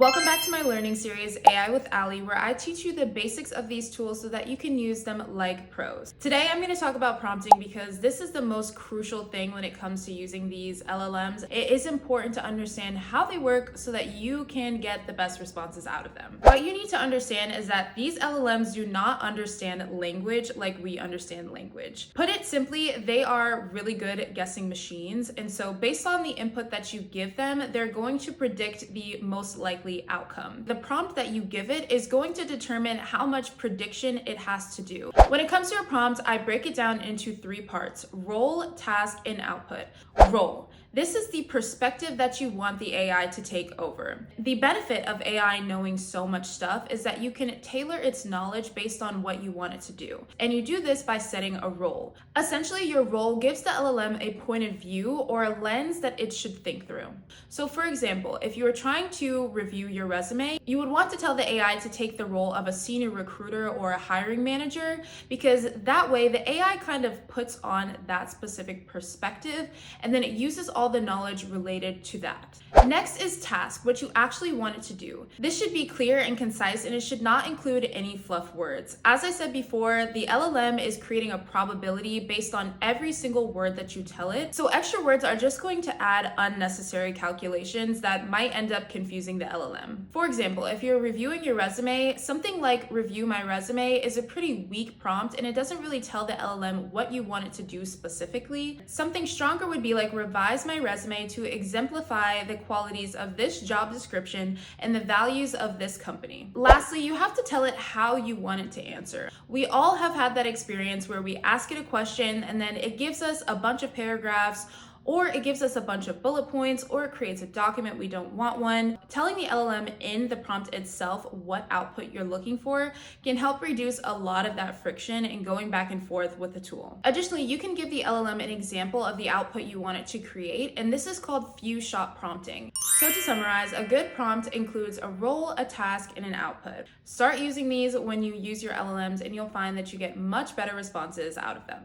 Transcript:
Welcome back to my learning series, AI with Ali, where I teach you the basics of these tools so that you can use them like pros. Today, I'm going to talk about prompting because this is the most crucial thing when it comes to using these LLMs. It is important to understand how they work so that you can get the best responses out of them. What you need to understand is that these LLMs do not understand language like we understand language. Put it simply, they are really good at guessing machines, and so based on the input that you give them, they're going to predict the most likely outcome. The prompt that you give it is going to determine how much prediction it has to do. When it comes to your prompt, I break it down into three parts: role, task, and output. Role. This is the perspective that you want the AI to take over. The benefit of AI knowing so much stuff is that you can tailor its knowledge based on what you want it to do. And you do this by setting a role. Essentially, your role gives the LLM a point of view or a lens that it should think through. So for example, if you were trying to review your resume, you would want to tell the AI to take the role of a senior recruiter or a hiring manager, because that way the AI kind of puts on that specific perspective and then it uses all the knowledge related to that. Next is task, what you actually want it to do. This should be clear and concise, and it should not include any fluff words. As I said before, the LLM is creating a probability based on every single word that you tell it. So extra words are just going to add unnecessary calculations that might end up confusing the LLM. For example, if you're reviewing your resume, something like "review my resume" is a pretty weak prompt, and it doesn't really tell the LLM what you want it to do specifically. Something stronger would be like "revise my resume to exemplify the qualities of this job description and the values of this company." Lastly, you have to tell it how you want it to answer. We all have had that experience where we ask it a question and then it gives us a bunch of paragraphs, or it gives us a bunch of bullet points, or it creates a document we don't want one. Telling the LLM in the prompt itself what output you're looking for can help reduce a lot of that friction in going back and forth with the tool. Additionally, you can give the LLM an example of the output you want it to create, and this is called few-shot prompting. So to summarize, a good prompt includes a role, a task, and an output. Start using these when you use your LLMs, and you'll find that you get much better responses out of them.